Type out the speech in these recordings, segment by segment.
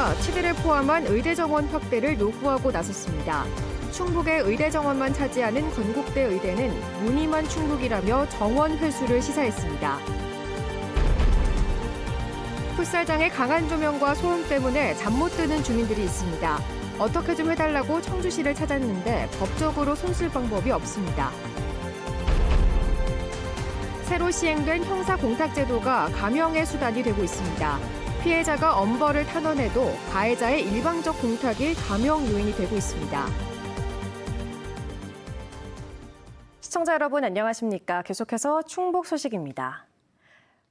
충청북도가 치대를 포함한 의대 정원 확대를 요구하고 나섰습니다. 충북의 의대 정원만 차지하는 건국대 의대는 무늬만 충북이라며 정원 회수를 시사했습니다. 풋살장의 강한 조명과 소음 때문에 잠 못 드는 주민들이 있습니다. 어떻게 좀 해달라고 청주시를 찾았는데 법적으로 손쓸 방법이 없습니다. 새로 시행된 형사공탁제도가 감형의 수단이 되고 있습니다. 피해자가 엄벌을 탄원해도 가해자의 일방적 공탁이 감형 요인이 되고 있습니다. 시청자 여러분 안녕하십니까? 계속해서 충북 소식입니다.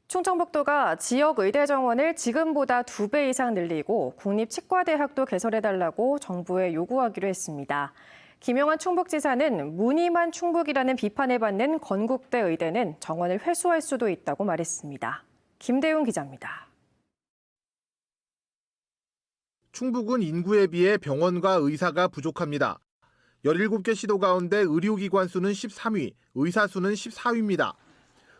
충청북도가 지역 의대 정원을 지금보다 2배 이상 늘리고 국립치과대학도 개설해달라고 정부에 요구하기로 했습니다. 김영환 충북지사는 무늬만 충북이라는 비판을 받는 건국대 의대는 정원을 회수할 수도 있다고 말했습니다. 김대웅 기자입니다. 충북은 인구에 비해 병원과 의사가 부족합니다. 17개 시도 가운데 의료기관 수는 13위, 의사 수는 14위입니다.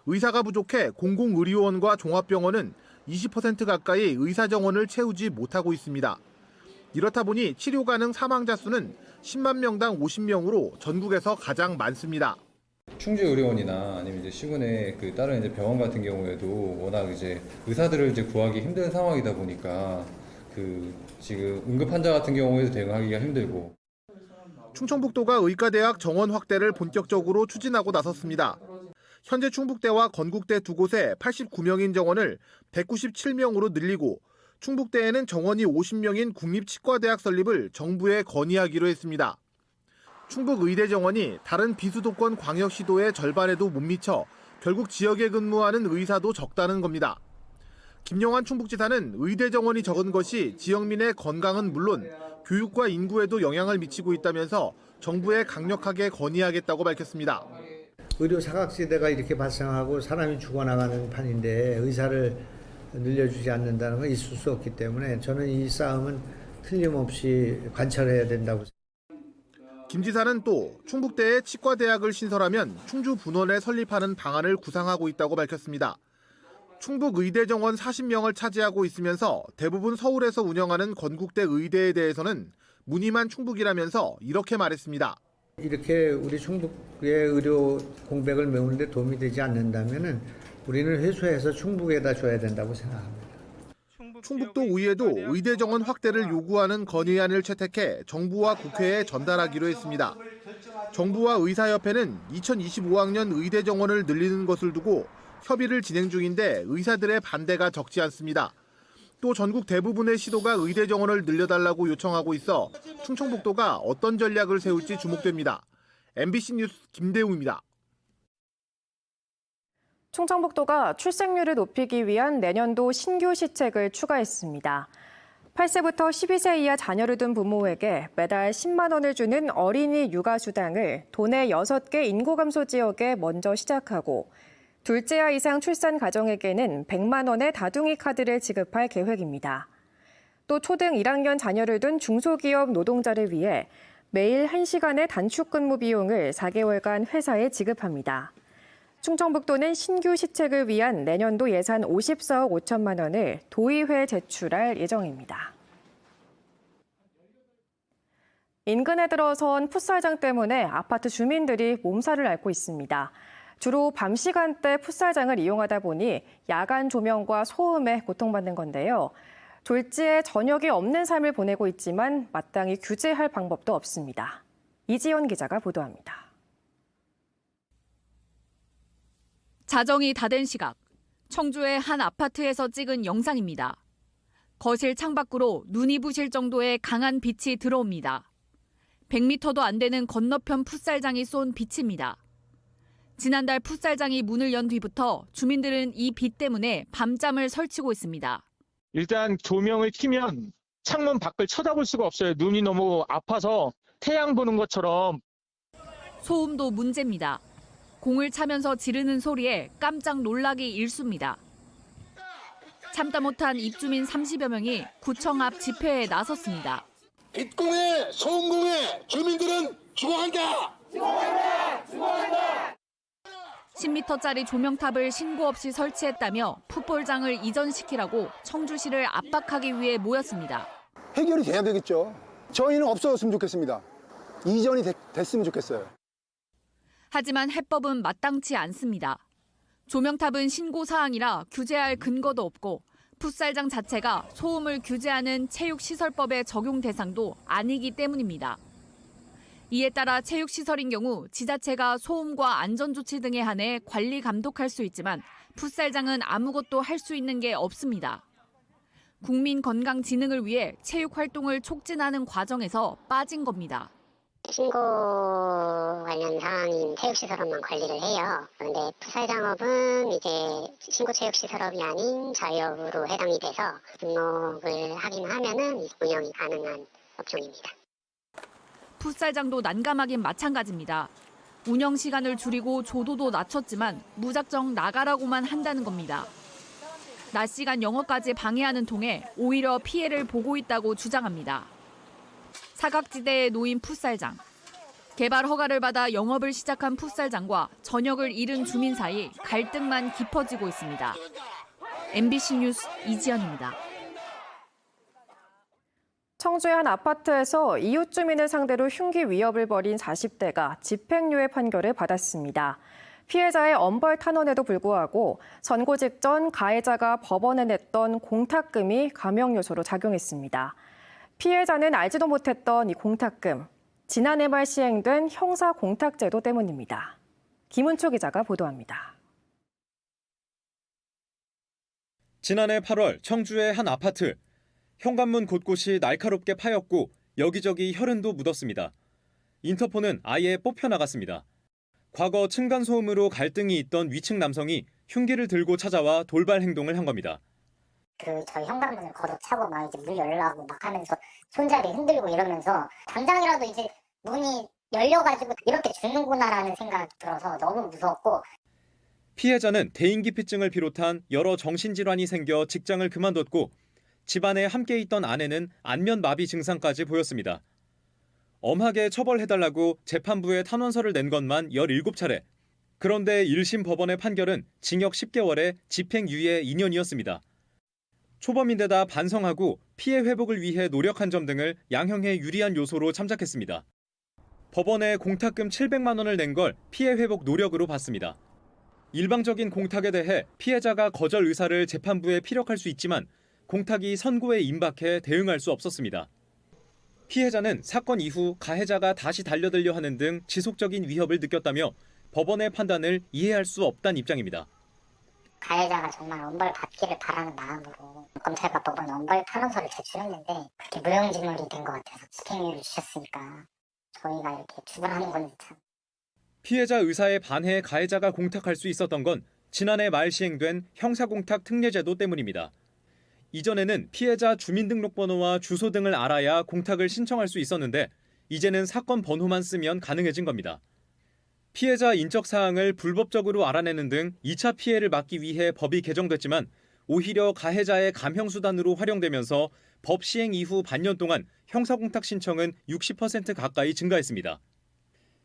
의사가 부족해 공공의료원과 종합병원은 20% 가까이 의사 정원을 채우지 못하고 있습니다. 이렇다 보니 치료 가능 사망자 수는 10만 명당 50명으로 전국에서 가장 많습니다. 충주의료원이나 아니면 이제 시군의 다른 병원 같은 경우에도 워낙 의사들을 구하기 힘든 상황이다 보니까 지금 응급 환자 같은 경우에도 대응하기가 힘들고. 충청북도가 의과대학 정원 확대를 본격적으로 추진하고 나섰습니다. 현재 충북대와 건국대 두 곳에 89명인 정원을 197명으로 늘리고 충북대에는 정원이 50명인 국립치과대학 설립을 정부에 건의하기로 했습니다. 충북의대 정원이 다른 비수도권 광역시도의 절반에도 못 미쳐 결국 지역에 근무하는 의사도 적다는 겁니다. 김영환 충북지사는 의대 정원이 적은 것이 지역민의 건강은 물론 교육과 인구에도 영향을 미치고 있다면서 정부에 강력하게 건의하겠다고 밝혔습니다. 의료 사각지대가 이렇게 발생하고 사람이 죽어나가는 판인데 의사를 늘려주지 않는다는 건 있을 수 없기 때문에 저는 이 싸움은 틀림없이 관철해야 된다고 생각합니다. 김 지사는 또 충북대에 치과대학을 신설하면 충주 분원에 설립하는 방안을 구상하고 있다고 밝혔습니다. 충북 의대 정원 40명을 차지하고 있으면서 대부분 서울에서 운영하는 건국대 의대에 대해서는 무늬만 충북이라면서 이렇게 말했습니다. 이렇게 우리 충북의 의료 공백을 메우는 데 도움이 되지 않는다면 우리는 회수해서 충북에다 줘야 된다고 생각합니다. 충북도 의회도 의대 정원 확대를 요구하는 건의안을 채택해 정부와 국회에 전달하기로 했습니다. 정부와 의사협회는 2025학년 의대 정원을 늘리는 것을 두고 협의를 진행 중인데 의사들의 반대가 적지 않습니다. 또 전국 대부분의 시도가 의대 정원을 늘려달라고 요청하고 있어 충청북도가 어떤 전략을 세울지 주목됩니다. MBC 뉴스 김대웅입니다. 충청북도가 출생률을 높이기 위한 내년도 신규 시책을 추가했습니다. 8세부터 12세 이하 자녀를 둔 부모에게 매달 10만 원을 주는 어린이 육아수당을 도내 6개 인구감소 지역에 먼저 시작하고 둘째아 이상 출산 가정에게는 100만 원의 다둥이 카드를 지급할 계획입니다. 또 초등 1학년 자녀를 둔 중소기업 노동자를 위해 매일 1시간의 단축 근무 비용을 4개월간 회사에 지급합니다. 충청북도는 신규 시책을 위한 내년도 예산 54억 5천만 원을 도의회에 제출할 예정입니다. 인근에 들어선 풋살장 때문에 아파트 주민들이 몸살을 앓고 있습니다. 주로 밤 시간대 풋살장을 이용하다 보니 야간 조명과 소음에 고통받는 건데요. 졸지에 저녁이 없는 삶을 보내고 있지만 마땅히 규제할 방법도 없습니다. 이지연 기자가 보도합니다. 자정이 다 된 시각, 청주의 한 아파트에서 찍은 영상입니다. 거실 창밖으로 눈이 부실 정도의 강한 빛이 들어옵니다. 100m도 안 되는 건너편 풋살장이 쏜 빛입니다. 지난달 풋살장이 문을 연 뒤부터 주민들은 이 빛 때문에 밤잠을 설치고 있습니다. 일단 조명을 켜면 창문 밖을 쳐다볼 수가 없어요. 눈이 너무 아파서 태양 보는 것처럼. 소음도 문제입니다. 공을 차면서 지르는 소리에 깜짝 놀라기 일쑤입니다. 참다 못한 입주민 30여 명이 구청 앞 집회에 나섰습니다. 빛공해, 소음공해, 주민들은 죽어간다! 죽어간다! 죽어간다! 10m짜리 조명탑을 신고 없이 설치했다며 풋볼장을 이전시키라고 청주시를 압박하기 위해 모였습니다. 해결이 돼야 되겠죠. 저희는 없어졌으면 좋겠습니다. 이전이 됐으면 좋겠어요. 하지만 해법은 마땅치 않습니다. 조명탑은 신고사항이라 규제할 근거도 없고 풋살장 자체가 소음을 규제하는 체육시설법의 적용 대상도 아니기 때문입니다. 이에 따라 체육시설인 경우 지자체가 소음과 안전조치 등에 한해 관리 감독할 수 있지만 풋살장은 아무것도 할 수 있는 게 없습니다. 국민 건강 진흥을 위해 체육 활동을 촉진하는 과정에서 빠진 겁니다. 신고 관련 사항인 체육시설업만 관리를 해요. 그런데 풋살장업은 이제 신고 체육시설업이 아닌 자유업으로 해당이 돼서 등록을 하긴 하면은 운영이 가능한 업종입니다. 풋살장도 난감하긴 마찬가지입니다. 운영 시간을 줄이고 조도도 낮췄지만 무작정 나가라고만 한다는 겁니다. 낮 시간 영업까지 방해하는 통에 오히려 피해를 보고 있다고 주장합니다. 사각지대에 놓인 풋살장. 개발 허가를 받아 영업을 시작한 풋살장과 전역을 잃은 주민 사이 갈등만 깊어지고 있습니다. MBC 뉴스 이지연입니다. 청주의 한 아파트에서 이웃 주민을 상대로 흉기 위협을 벌인 40대가 집행유예 판결을 받았습니다. 피해자의 엄벌 탄원에도 불구하고 선고 직전 가해자가 법원에 냈던 공탁금이 감형 요소로 작용했습니다. 피해자는 알지도 못했던 이 공탁금, 지난해 말 시행된 형사공탁제도 때문입니다. 김은초 기자가 보도합니다. 지난해 8월 청주의 한 아파트. 현관문 곳곳이 날카롭게 파였고 여기저기 혈흔도 묻었습니다. 인터폰은 아예 뽑혀나갔습니다. 과거 층간소음으로 갈등이 있던 위층 남성이 흉기를 들고 찾아와 돌발 행동을 한 겁니다. 저희 현관문을 걷어차고 막 이제 문 열라고 막 하면서 손잡이 흔들고 이러면서 당장이라도 이제 문이 열려가지고 이렇게 죽는구나라는 생각이 들어서 너무 무서웠고. 피해자는 대인기피증을 비롯한 여러 정신질환이 생겨 직장을 그만뒀고 집안에 함께 있던 아내는 안면마비 증상까지 보였습니다. 엄하게 처벌해달라고 재판부에 탄원서를 낸 것만 17차례. 그런데 1심 법원의 판결은 징역 10개월에 집행유예 2년이었습니다. 초범인데다 반성하고 피해 회복을 위해 노력한 점 등을 양형에 유리한 요소로 참작했습니다. 법원에 공탁금 700만 원을 낸 걸 피해 회복 노력으로 봤습니다. 일방적인 공탁에 대해 피해자가 거절 의사를 재판부에 피력할 수 있지만 공탁이 선고에 임박해 대응할 수 없었습니다. 피해자는 사건 이후 가해자가 다시 달려들려 하는 등 지속적인 위협을 느꼈다며 법원의 판단을 이해할 수 없다는 입장입니다. 가해자가 정말 엄벌 받기를 바라는 마음으로 검찰과 법원에 엄벌 탄원서를 제출했는데 그렇게 무용지물이 된 것 같아서 집행유예를 주셨으니까 저희가 이렇게 주문하는 건 참. 피해자 의사에 반해 가해자가 공탁할 수 있었던 건 지난해 말 시행된 형사공탁 특례제도 때문입니다. 이전에는 피해자 주민등록번호와 주소 등을 알아야 공탁을 신청할 수 있었는데 이제는 사건 번호만 쓰면 가능해진 겁니다. 피해자 인적 사항을 불법적으로 알아내는 등 2차 피해를 막기 위해 법이 개정됐지만 오히려 가해자의 감형수단으로 활용되면서 법 시행 이후 반년 동안 형사공탁 신청은 60% 가까이 증가했습니다.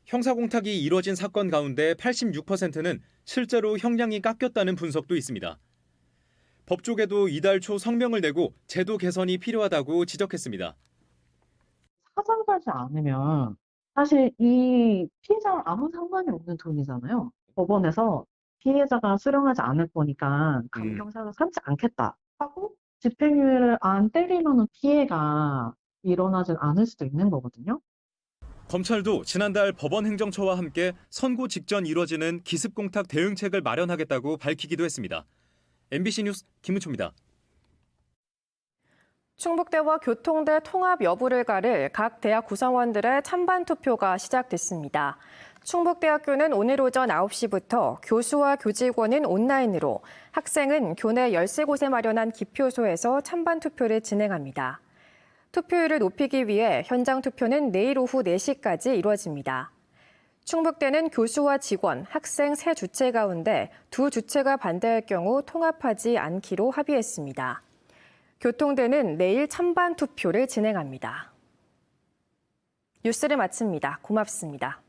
형사공탁이 이뤄진 사건 가운데 86%는 실제로 형량이 깎였다는 분석도 있습니다. 법 쪽에도 이달 초 성명을 내고 제도 개선이 필요하다고 지적했습니다. 사장하지 않으면 사실 이 피해자랑 아무 상관이 없는 돈이잖아요. 법원에서 피해자가 수령하지 않을 거니까 감경사를 삼지 않겠다 하고 집행유예를 안 때리면 피해가 일어나진 않을 수도 있는 거거든요. 검찰도 지난달 법원 행정처와 함께 선고 직전 이뤄지는 기습공탁 대응책을 마련하겠다고 밝히기도 했습니다. MBC 뉴스 김은초입니다. 충북대와 교통대 통합 여부를 가를 각 대학 구성원들의 찬반 투표가 시작됐습니다. 충북대학교는 오늘 오전 9시부터 교수와 교직원은 온라인으로, 학생은 교내 13곳에 마련한 기표소에서 찬반 투표를 진행합니다. 투표율을 높이기 위해 현장 투표는 내일 오후 4시까지 이루어집니다. 충북대는 교수와 직원, 학생 3주체 가운데 2주체가 반대할 경우 통합하지 않기로 합의했습니다. 교통대는 내일 찬반 투표를 진행합니다. 뉴스를 마칩니다. 고맙습니다.